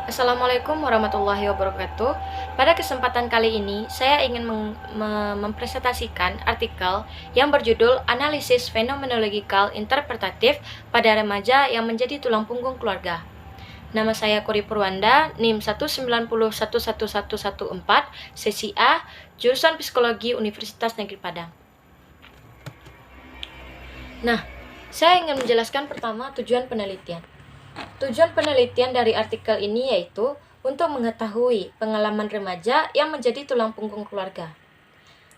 Assalamualaikum warahmatullahi wabarakatuh. Pada kesempatan kali ini, saya ingin mempresentasikan artikel yang berjudul Analisis Fenomenologikal Interpretatif pada Remaja yang Menjadi Tulang Punggung Keluarga. Nama saya Kori Purwanda, NIM 190111114, sesi A, jurusan Psikologi Universitas Negeri Padang. Nah, saya ingin menjelaskan pertama tujuan penelitian. Tujuan penelitian dari artikel ini yaitu untuk mengetahui pengalaman remaja yang menjadi tulang punggung keluarga.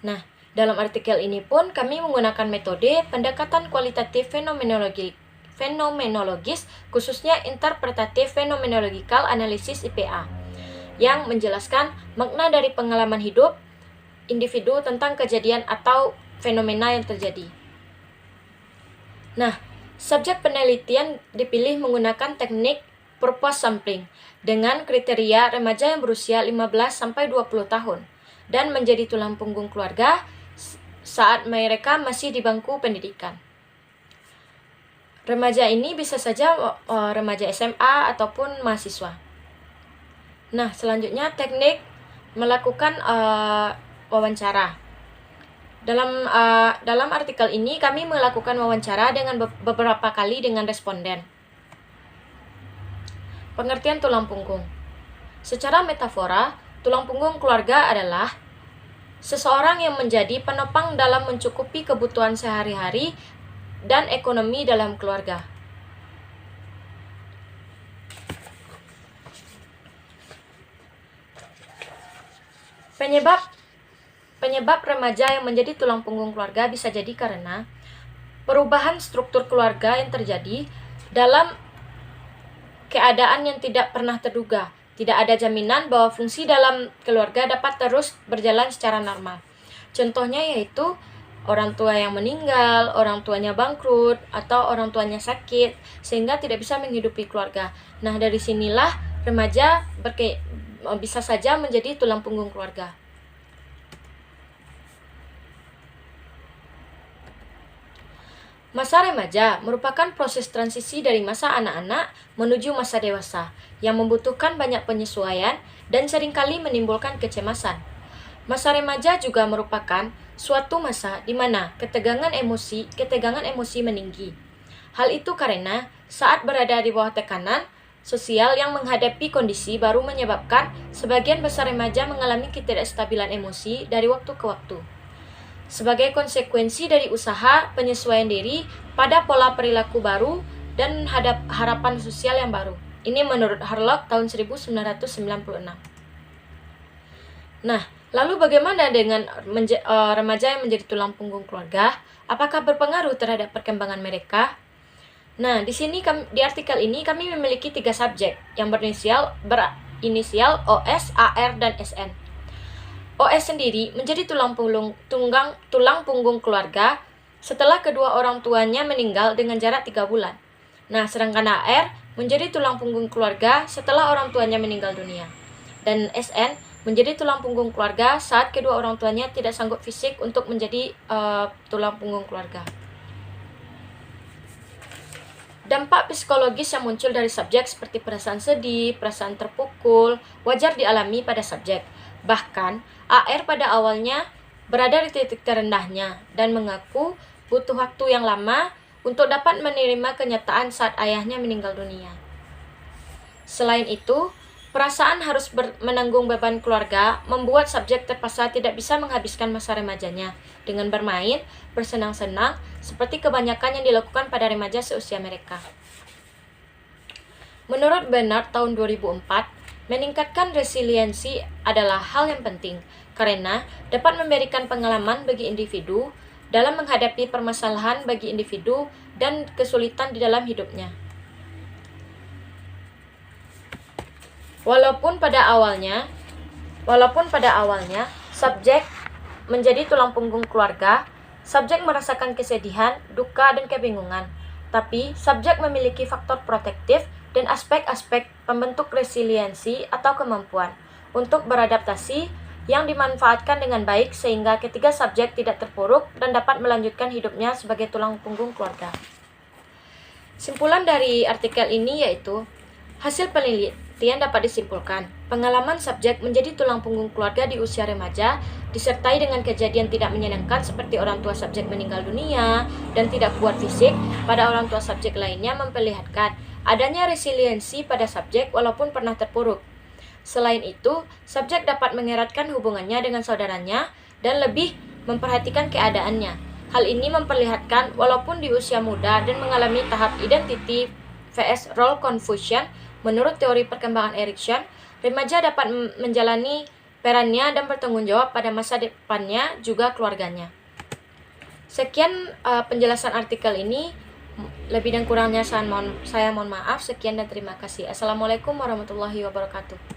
Nah, dalam artikel ini pun kami menggunakan metode pendekatan kualitatif fenomenologis, khususnya interpretatif phenomenological analysis IPA, yang menjelaskan makna dari pengalaman hidup individu tentang kejadian atau fenomena yang terjadi. Nah, subjek penelitian dipilih menggunakan teknik purpose sampling dengan kriteria remaja yang berusia 15-20 tahun dan menjadi tulang punggung keluarga saat mereka masih di bangku pendidikan. Remaja ini bisa saja remaja SMA ataupun mahasiswa. Nah, selanjutnya teknik melakukan wawancara. Dalam artikel ini kami melakukan wawancara dengan beberapa kali dengan responden. Pengertian tulang punggung. Secara metafora, tulang punggung keluarga adalah seseorang yang menjadi penopang dalam mencukupi kebutuhan sehari-hari dan ekonomi dalam keluarga. Penyebab remaja yang menjadi tulang punggung keluarga bisa jadi karena perubahan struktur keluarga yang terjadi dalam keadaan yang tidak pernah terduga. Tidak ada jaminan bahwa fungsi dalam keluarga dapat terus berjalan secara normal. Contohnya yaitu orang tua yang meninggal, orang tuanya bangkrut, atau orang tuanya sakit, sehingga tidak bisa menghidupi keluarga. Nah, dari sinilah remaja bisa saja menjadi tulang punggung keluarga. Masa remaja merupakan proses transisi dari masa anak-anak menuju masa dewasa yang membutuhkan banyak penyesuaian dan seringkali menimbulkan kecemasan. Masa remaja juga merupakan suatu masa di mana ketegangan emosi meninggi. Hal itu karena saat berada di bawah tekanan sosial yang menghadapi kondisi baru menyebabkan sebagian besar remaja mengalami ketidakstabilan emosi dari waktu ke waktu. Sebagai konsekuensi dari usaha penyesuaian diri pada pola perilaku baru dan harapan sosial yang baru. Ini menurut Harlock tahun 1996. Nah, lalu bagaimana dengan remaja yang menjadi tulang punggung keluarga? Apakah berpengaruh terhadap perkembangan mereka? Nah, di artikel ini kami memiliki 3 subjek yang berinisial OS, AR, dan SN. OS sendiri menjadi tulang punggung keluarga setelah kedua orang tuanya meninggal dengan jarak 3 bulan. Nah, sedangkan AR menjadi tulang punggung keluarga setelah orang tuanya meninggal dunia. Dan SN menjadi tulang punggung keluarga saat kedua orang tuanya tidak sanggup fisik untuk menjadi tulang punggung keluarga. Dampak psikologis yang muncul dari subjek seperti perasaan sedih, perasaan terpukul, wajar dialami pada subjek. Bahkan, AR pada awalnya berada di titik terendahnya dan mengaku butuh waktu yang lama untuk dapat menerima kenyataan saat ayahnya meninggal dunia. Selain itu, perasaan harus menanggung beban keluarga membuat subjek terpaksa tidak bisa menghabiskan masa remajanya dengan bermain, bersenang-senang, seperti kebanyakan yang dilakukan pada remaja seusia mereka. Menurut Bernard tahun 2004, meningkatkan resiliensi adalah hal yang penting karena dapat memberikan pengalaman bagi individu dalam menghadapi permasalahan bagi individu dan kesulitan di dalam hidupnya. Walaupun pada awalnya subjek menjadi tulang punggung keluarga, subjek merasakan kesedihan, duka, dan kebingungan. Tapi subjek memiliki faktor protektif dan aspek-aspek pembentuk resiliensi atau kemampuan untuk beradaptasi yang dimanfaatkan dengan baik sehingga ketiga subjek tidak terpuruk dan dapat melanjutkan hidupnya sebagai tulang punggung keluarga. Simpulan dari artikel ini yaitu hasil penelitian dapat disimpulkan, pengalaman subjek menjadi tulang punggung keluarga di usia remaja disertai dengan kejadian tidak menyenangkan seperti orang tua subjek meninggal dunia dan tidak kuat fisik pada orang tua subjek lainnya memperlihatkan adanya resiliensi pada subjek walaupun pernah terpuruk. Selain itu, subjek dapat mengeratkan hubungannya dengan saudaranya dan lebih memperhatikan keadaannya. Hal ini memperlihatkan walaupun di usia muda dan mengalami tahap identity vs role confusion, menurut teori perkembangan Erikson, remaja dapat menjalani perannya dan bertanggung jawab pada masa depannya juga keluarganya. Sekian penjelasan artikel ini. Lebih dan kurangnya saya mohon maaf. Sekian dan terima kasih. Assalamualaikum warahmatullahi wabarakatuh.